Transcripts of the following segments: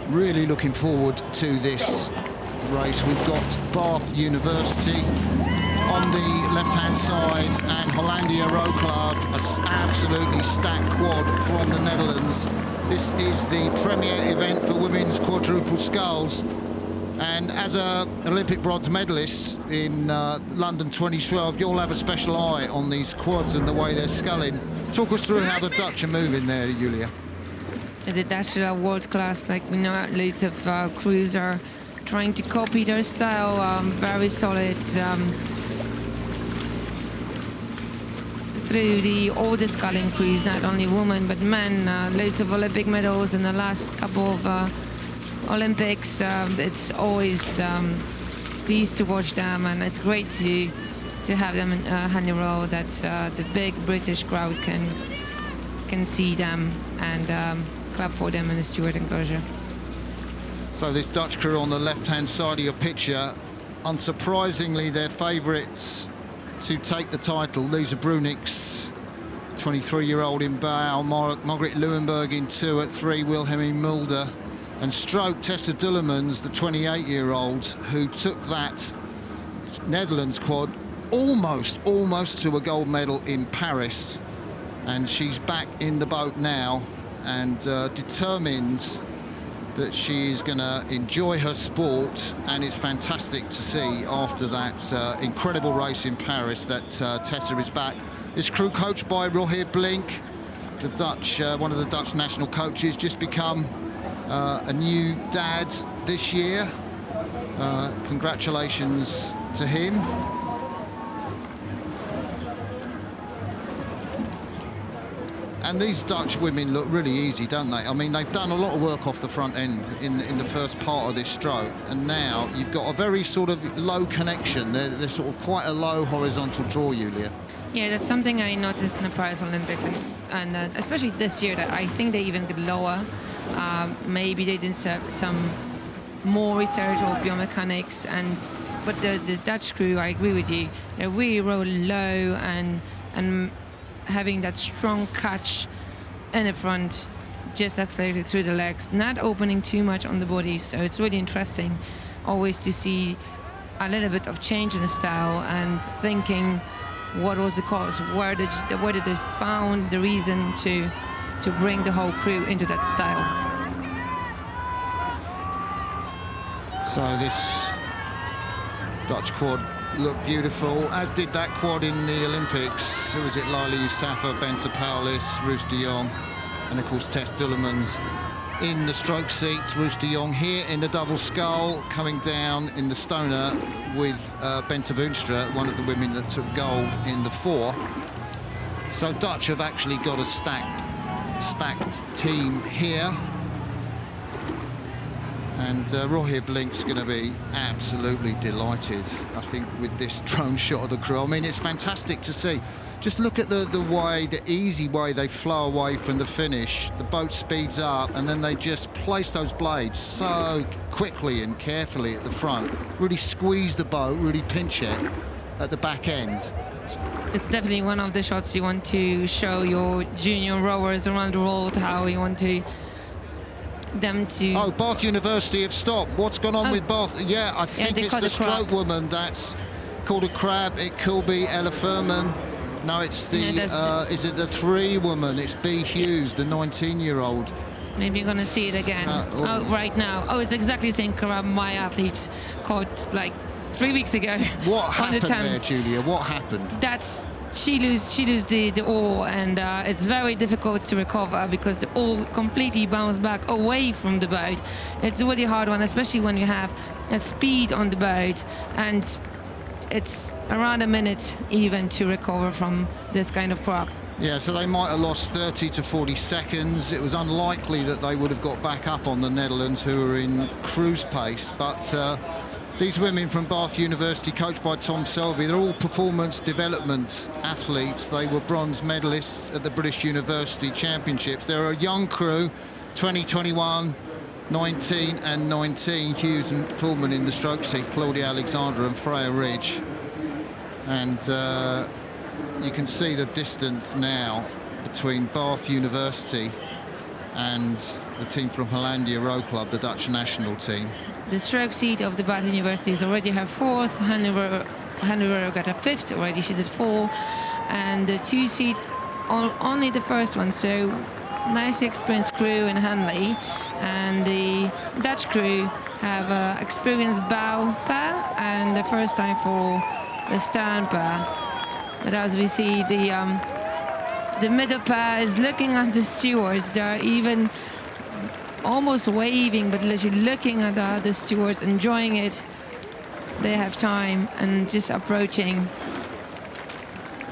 Really looking forward to this race. We've got Bath University on the left-hand side and Hollandia Rowing Club, an absolutely stacked quad from the Netherlands. This is the premier event for women's quadruple sculls. And as an Olympic bronze medalist in London 2012, you'll have a special eye on these quads and the way they're sculling. Talk us through how the Dutch are moving there, Julia. The Dutch are world class. Like we know, loads of crews are trying to copy their style. Very solid. Through all the sculling crews, not only women but men. Loads of Olympic medals in the last couple of Olympics. It's always pleased to watch them, and it's great to have them in Henley Royal, that the big British crowd can see them and clap for them in the steward enclosure. So this Dutch crew on the left-hand side of your picture, unsurprisingly, they're favourites to take the title. Lisa Brunick's 23-year-old in bow, Margriet Leeuwenberg in 2, at 3 Wilhelmine Mulder, and stroke Tessa Dullemans, the 28-year-old, who took that Netherlands quad almost to a gold medal in Paris. And she's back in the boat now and determined that she's going to enjoy her sport. And it's fantastic to see after that incredible race in Paris that Tessa is back. This crew coached by Rogier Blink, the Dutch, one of the Dutch national coaches, just become a new dad this year. Congratulations to him. And these Dutch women look really easy, don't they? I mean, they've done a lot of work off the front end in the first part of this stroke, and now you've got a very sort of low connection. They're sort of quite a low horizontal draw, Julia. Yeah, that's something I noticed in the Paris Olympics, and especially this year, that I think they even get lower. Maybe they did some more research or biomechanics, but the Dutch crew, I agree with you, they really roll low and having that strong catch in the front, just accelerated through the legs, not opening too much on the body. So it's really interesting always to see a little bit of change in the style and thinking what was the cause, where did they found the reason to bring the whole crew into that style. So this Dutch quad looked beautiful, as did that quad in the Olympics. Who was it? Laila Yousafzai, Bente Paulis, Roos de Jong, and of course Tess Dullemans in the stroke seat. Roos de Jong here in the double scull, coming down in the stoner with Bente Boonstra, one of the women that took gold in the 4. So Dutch have actually got a stacked team here. And Rogier Blink's going to be absolutely delighted, I think, with this drone shot of the crew. I mean, it's fantastic to see. Just look at the easy way they flow away from the finish. The boat speeds up, and then they just place those blades so quickly and carefully at the front. Really squeeze the boat, really pinch it at the back end. It's definitely one of the shots you want to show your junior rowers around the world, how you want them to... Oh, Bath University have stopped. What's gone on with Bath? Yeah, I think it's the stroke woman that's called a crab. It could be Ella Furman. No, it's the, is it the 3 woman? It's B. Hughes, the 19-year-old. Maybe you're going to see it again. Right now. Oh, it's exactly the same crab my athlete caught like 3 weeks ago. What happened there, Julia? What happened? She lose the oar, and it's very difficult to recover because the oar completely bounced back away from the boat. It's a really hard one, especially when you have a speed on the boat, and it's around a minute even to recover from this kind of prop. Yeah, so they might have lost 30 to 40 seconds. It was unlikely that they would have got back up on the Netherlands, who are in cruise pace, but these women from Bath University, coached by Tom Selby, they're all performance development athletes. They were bronze medalists at the British University Championships. They're a young crew, 2021, 19 and 19. Hughes and Fullman in the stroke seat, Claudia Alexandra and Freya Ridge. And you can see the distance now between Bath University and the team from Hollandia Rowing Club, the Dutch national team. The stroke seed of the Bath Universities already have 4th, Henley Royal Regatta 5th, already seeded 4, and the 2 seed only the first one, so nicely experienced crew in Henley, and the Dutch crew have experienced bow pair and the first time for the stern pair. But as we see, the middle pair is looking at the stewards. They're even almost waving, but literally looking at the stewards, enjoying it. They have time and just approaching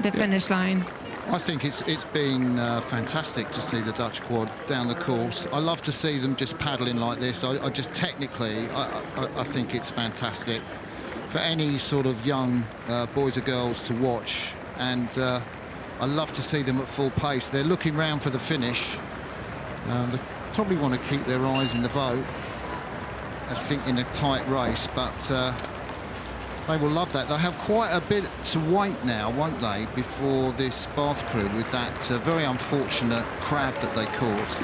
the finish line. I think it's been fantastic to see the Dutch quad down the course. I love to see them just paddling like this. I just technically, I think it's fantastic for any sort of young boys or girls to watch, and I love to see them at full pace. They're looking round for the finish. They probably want to keep their eyes in the boat, I think, in a tight race, but they will love that. They'll have quite a bit to wait now, won't they, before this Bath crew with that very unfortunate crab that they caught.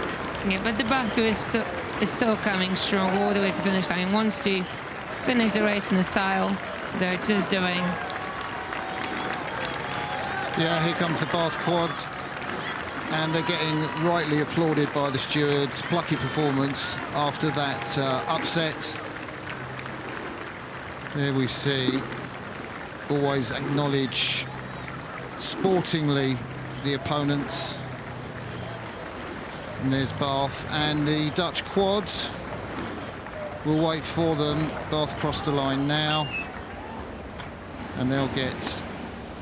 Yeah, but the Bath crew is still coming strong all the way to the finish line. Wants to finish the race in the style they're just doing. Yeah, here comes the Bath quad, and they're getting rightly applauded by the stewards. Plucky performance after that upset. There we see, always acknowledge sportingly the opponents. And there's Bath, and the Dutch quad will wait for them. Bath cross the line now, and they'll get,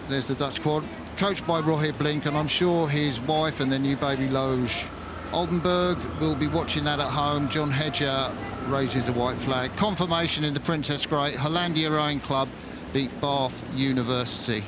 there's the Dutch quad, coached by Roger Blink, and I'm sure his wife and their new baby Loge Oldenburg will be watching that at home. John Hedger raises a white flag. Confirmation in the Princess Grey. Hollandia Rowing Club beat Bath University.